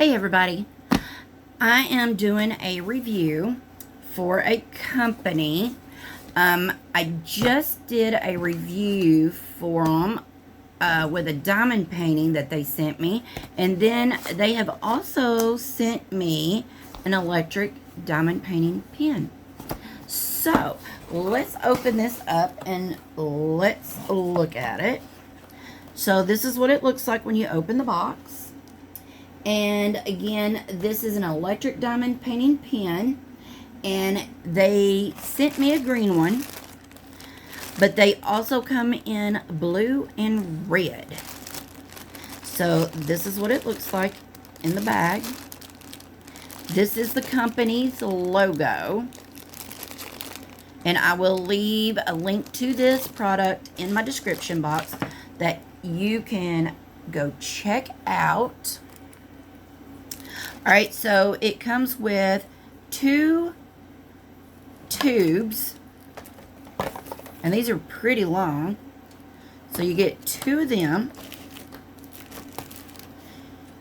Hey everybody, I am doing a review for a company. I just did a review for them with a diamond painting that they sent me, and then they have also sent me an electric diamond painting pen. So let's open this up and let's look at it. So this is what it looks like when you open the box. And again, this is an electric diamond painting pen, and they sent me a green one, but they also come in blue and red. So this is what it looks like in the bag. This is the company's logo, and I will leave a link to this product in my description box that you can go check out. Alright, so it comes with 2 tubes, and these are pretty long, so you get 2 of them.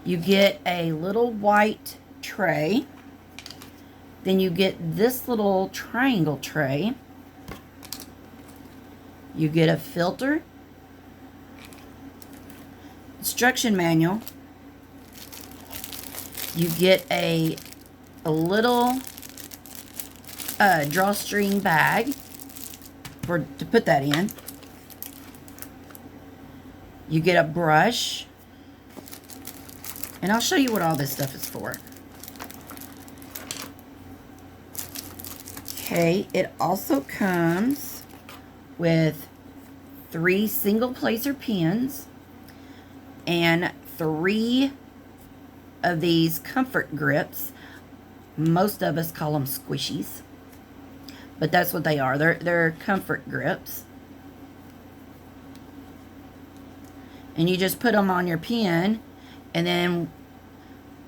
You get a little white tray, then you get this little triangle tray, you get a filter, instruction manual, you get a little drawstring bag to put that in. You get a brush, and I'll show you what all this stuff is for. Okay, it also comes with 3 single placer pens and 3 of these comfort grips. Most of us call them squishies, but that's what they are. They're comfort grips, and you just put them on your pen, and then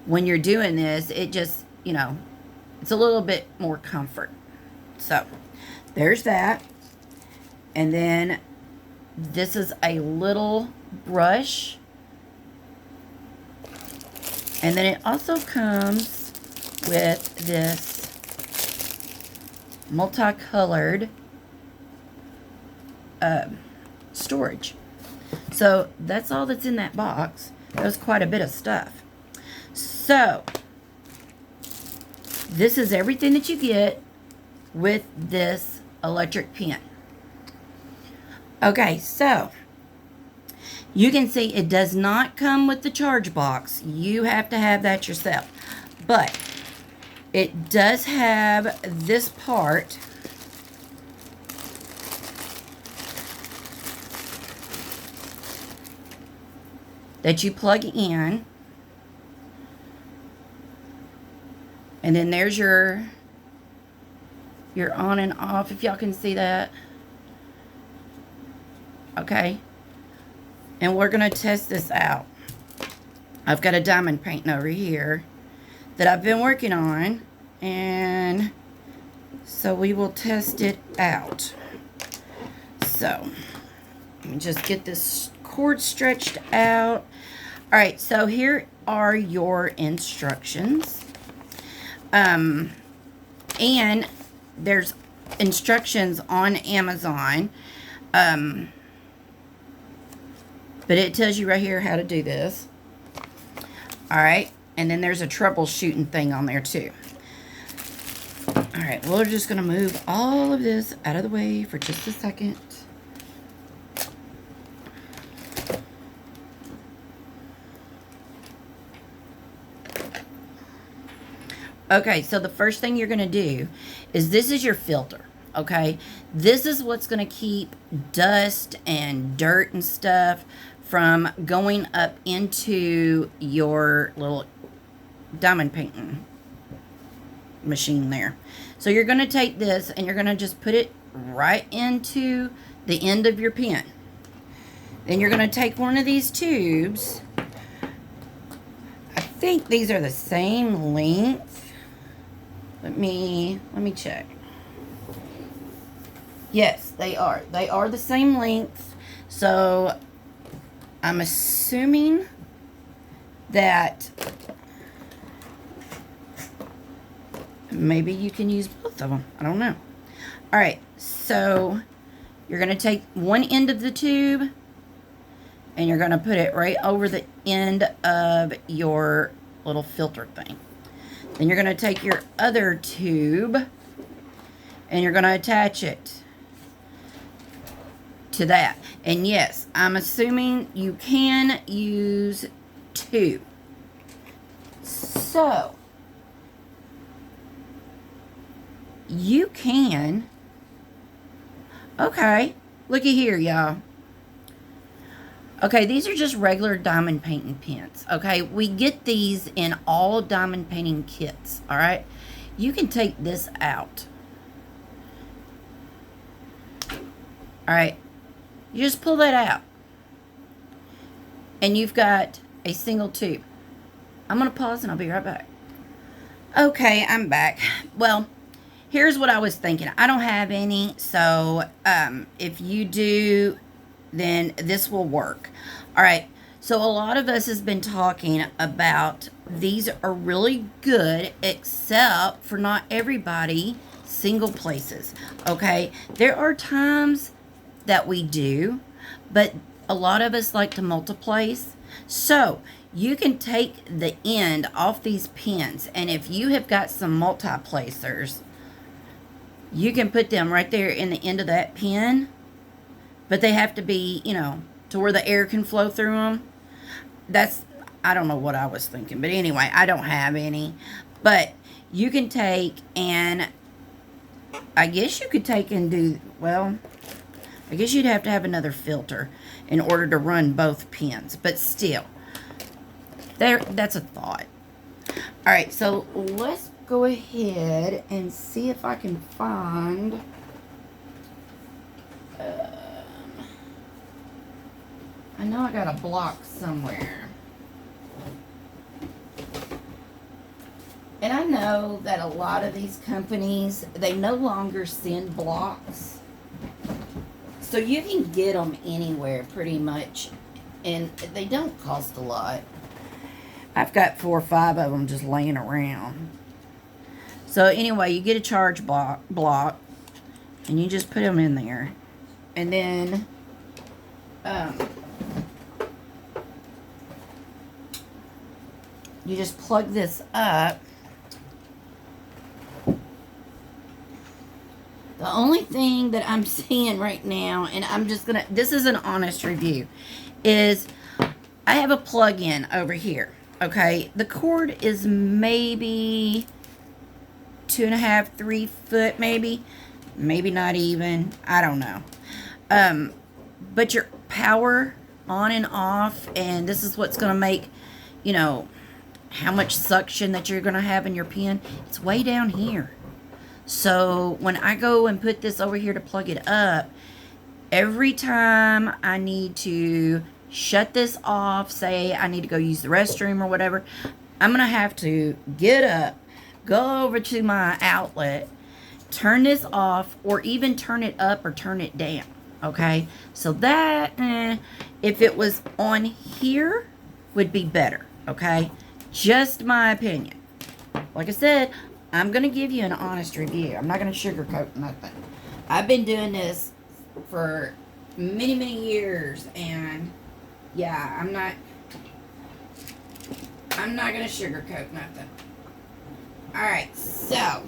when you're doing this, it just, you know, it's a little bit more comfort. So there's that. And then this is a little brush. And then it also comes with this multicolored storage. So that's all that's in that box. That was quite a bit of stuff. So this is everything that you get with this electric pen. Okay, so you can see it does not come with the charge box. You have to have that yourself. But it does have this part that you plug in. And then there's your on and off, if y'all can see that. Okay. And we're going to test this out. I've got a diamond painting over here that I've been working on, and so we will test it out. So let me just get this cord stretched out. Alright, so here are your instructions. And there's instructions on Amazon. But it tells you right here how to do this. Alright. And then there's a troubleshooting thing on there too. Alright. We're just going to move all of this out of the way for just a second. Okay. So the first thing you're going to do is this is your filter. Okay. This is what's going to keep dust and dirt and stuff from going up into your little diamond painting machine there. So you're going to take this and you're going to just put it right into the end of your pen. Then you're going to take one of these tubes. I think these are the same length. Let me check. Yes, they are. They are the same length. So I'm assuming that Maybe you can use both of them. I don't know. All right, so you're going to take one end of the tube and you're going to put it right over the end of your little filter thing. Then you're going to take your other tube and you're going to attach it to that. And yes, I'm assuming you can use two. So, you can, okay, looky here, y'all. Okay, these are just regular diamond painting pens, okay? We get these in all diamond painting kits, all right? You can take this out. All right, you just pull that out. And you've got a single tube. I'm going to pause and I'll be right back. Okay, I'm back. Well, here's what I was thinking. I don't have any, so if you do, then this will work. All right, so a lot of us has been talking about these are really good, except for not everybody single places, okay? There are times that we do, but a lot of us like to multi-place. So you can take the end off these pins, and if you have got some multi-placers, you can put them right there in the end of that pin, but they have to be, you know, to where the air can flow through them. That's, I don't know what I was thinking, but anyway, I don't have any. But you can take, and I guess you could take and do, well, I guess you'd have to have another filter in order to run both pins, but still, that's a thought. All right, so let's go ahead and see if I can find I know I got a block somewhere. And I know that a lot of these companies, they no longer send blocks. So you can get them anywhere pretty much. And they don't cost a lot. I've got 4 or 5 of them just laying around. So anyway, you get a charge block and you just put them in there. And then you just plug this up. The only thing that I'm seeing right now, and I'm just gonna, this is an honest review, is I have a plug-in over here, okay? The cord is maybe 2.5, 3 foot, maybe not even, I don't know. But your power on and off, and this is what's gonna make, you know, how much suction that you're gonna have in your pen, it's way down here. So when I go and put this over here to plug it up, every time I need to shut this off, say I need to go use the restroom or whatever, I'm going to have to get up, go over to my outlet, turn this off, or even turn it up or turn it down, okay? So that, if it was on here, would be better, okay? Just my opinion. Like I said, I'm going to give you an honest review. I'm not going to sugarcoat nothing. I've been doing this for many, many years, and yeah, I'm not going to sugarcoat nothing. Alright, so,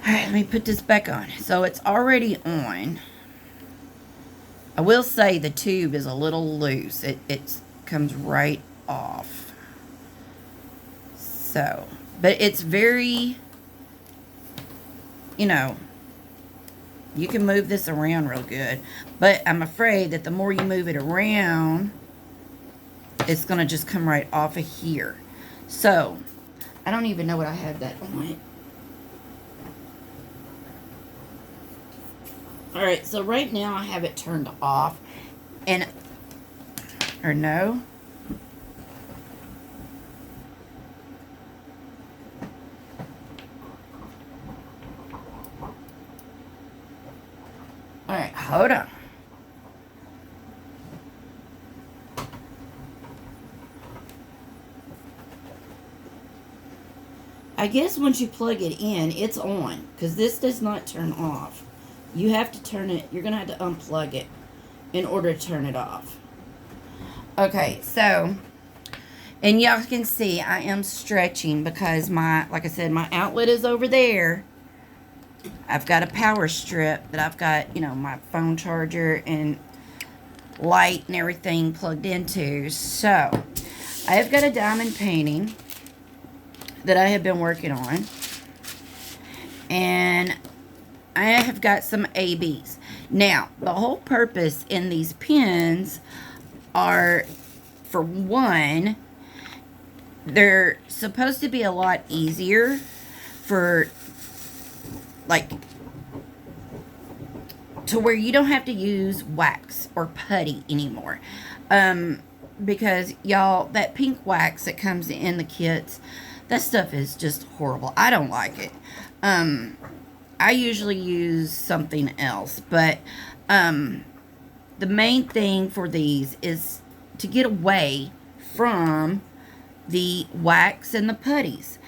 alright, let me put this back on. So it's already on. I will say the tube is a little loose. It comes right off. So, but it's very, you know, you can move this around real good. But I'm afraid that the more you move it around, it's going to just come right off of here. So, I don't even know what I have that on. Alright, so right now I have it turned off. And, or no. Alright, hold on. I guess once you plug it in, it's on. Because this does not turn off. You have to turn it, you're going to have to unplug it in order to turn it off. Okay, so, and y'all can see I am stretching because like I said, my outlet is over there. I've got a power strip that I've got, my phone charger and light and everything plugged into. So, I have got a diamond painting that I have been working on. And I have got some ABs. Now, the whole purpose in these pins are, for one, they're supposed to be a lot easier for, like, to where you don't have to use wax or putty anymore. Because, y'all, that pink wax that comes in the kits, that stuff is just horrible. I don't like it. I usually use something else, but the main thing for these is to get away from the wax and the putties.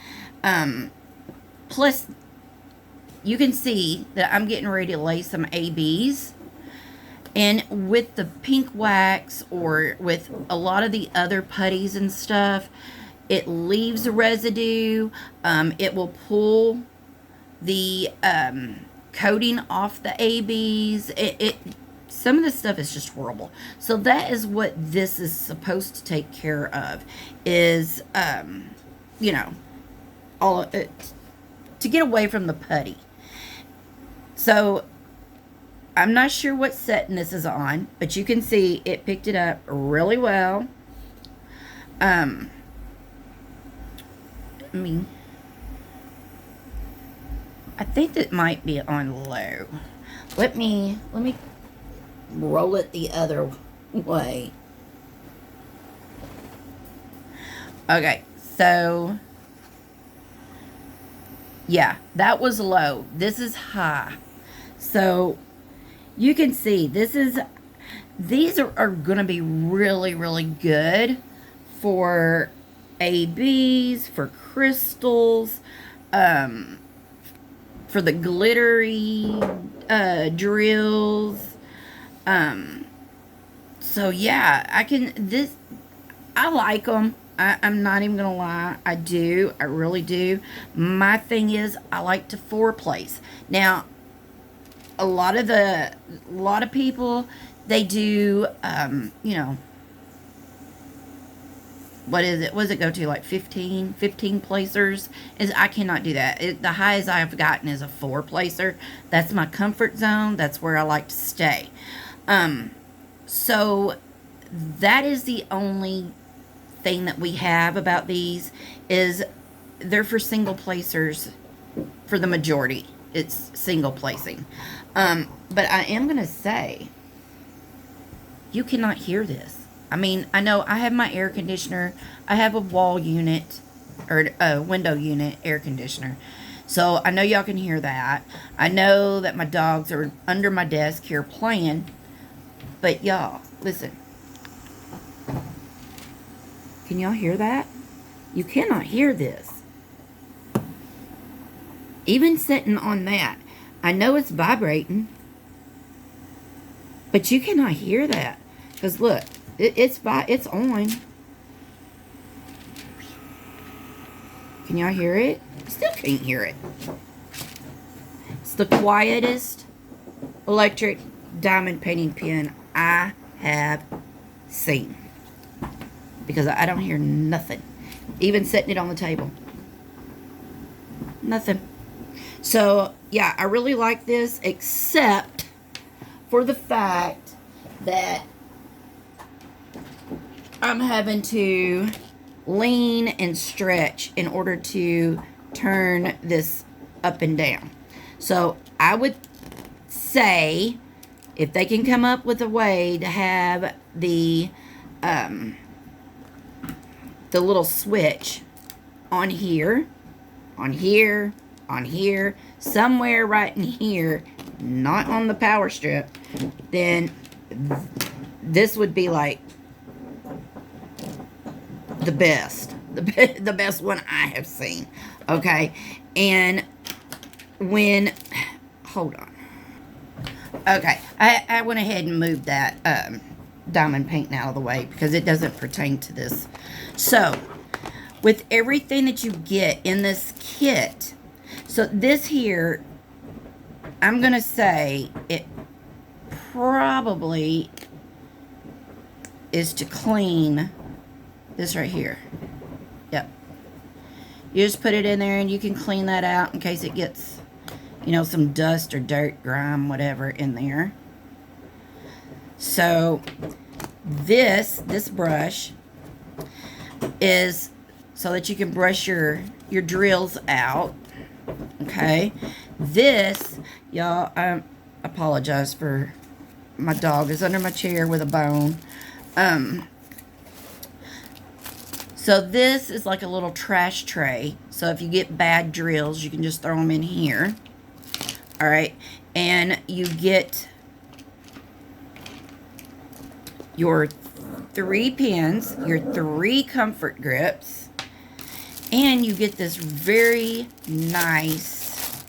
Plus, you can see that I'm getting ready to lay some ABs. And with the pink wax or with a lot of the other putties and stuff, it leaves a residue. It will pull the coating off the ABs. Some of this stuff is just horrible. So that is what this is supposed to take care of, is all of it, to get away from the putty. So I'm not sure what setting this is on, but you can see it picked it up really well. I think that might be on low. Let me roll it the other way. Okay, so yeah, that was low. This is high. So you can see these are going to be really, really good for ABs, for crystals, for the glittery drills. So yeah, I like them. I'm not even gonna lie. I do. I really do. My thing is, I like to four-place. Now, a lot of people, they do, what is it? What does it go to? Like 15 placers? I cannot do that. The highest I've gotten is a 4-placer. That's my comfort zone. That's where I like to stay. So that is the only thing that we have about these, is they're for single placers for the majority. It's single placing. But I am going to say, you cannot hear this. I mean, I know I have my air conditioner. I have a wall unit, or a window unit air conditioner. So I know y'all can hear that. I know that my dogs are under my desk here playing. But y'all, listen. Can y'all hear that? You cannot hear this. Even sitting on that, I know it's vibrating, but you cannot hear that. Because look, it's on. Can y'all hear it? Still can't hear it. It's the quietest electric diamond painting pen I have seen. Because I don't hear nothing. Even setting it on the table. Nothing. So, yeah, I really like this, except for the fact that I'm having to lean and stretch in order to turn this up and down. So, I would say, if they can come up with a way to have the little switch on here, somewhere right in here, not on the power strip, then this would be like the the best one I have seen. Okay, and when, hold on. Okay, I went ahead and moved that diamond paint out of the way because it doesn't pertain to this. So, with everything that you get in this kit, so this here, I'm going to say it probably is to clean this right here. Yep. You just put it in there and you can clean that out in case it gets, you know, some dust or dirt, grime, whatever in there. So this brush is so that you can brush your drills out. Okay. This, y'all, I apologize for my dog is under my chair with a bone. So this is like a little trash tray. So if you get bad drills, you can just throw them in here. All right. And you get your 3 pins, your 3 comfort grips, and you get this very nice,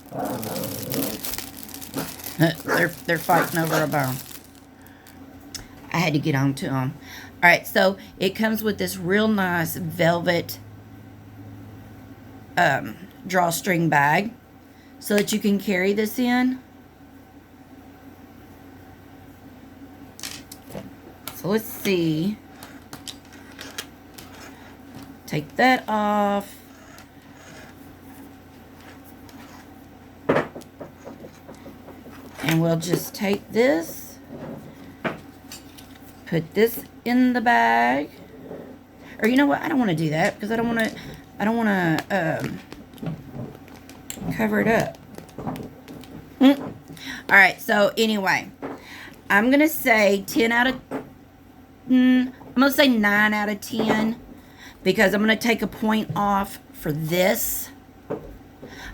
they're fighting over a bone. I had to get on to them. All right, so it comes with this real nice velvet drawstring bag so that you can carry this in. So let's see. Take that off. And we'll just take this, put this in the bag. Or you know what? I don't want to do that because I don't want to cover it up. All right, so anyway, I'm going to say 10 out of I'm going to say 9 out of 10 because I'm going to take a point off for this.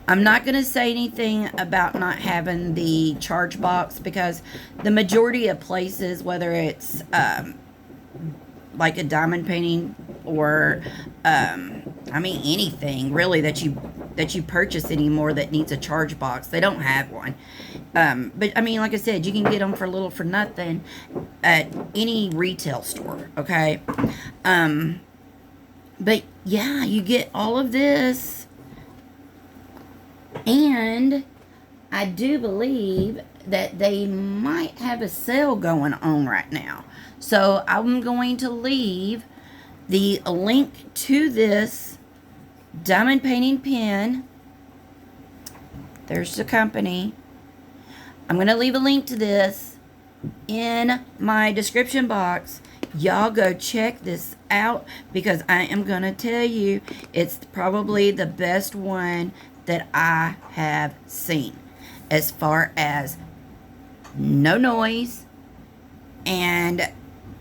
I'm not going to say anything about not having the charge box because the majority of places, whether it's like a diamond painting or I mean anything really that you purchase anymore that needs a charge box, they don't have one. But I mean, like I said, you can get them for little for nothing at any retail store. Okay. But yeah, you get all of this. And I do believe that they might have a sale going on right now. So I'm going to leave the link to this diamond painting pen. There's the company. I'm going to leave a link to this in my description box. Y'all go check this out because I am going to tell you it's probably the best one that I have seen as far as no noise, and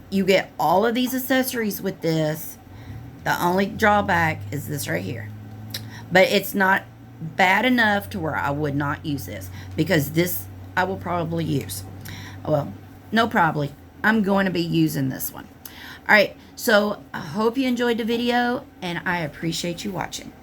you get all of these accessories with this. The only drawback is this right here, but it's not bad enough to where I would not use this because this I will probably use. Well, no probably, I'm going to be using this one. All right, so I hope you enjoyed the video and I appreciate you watching.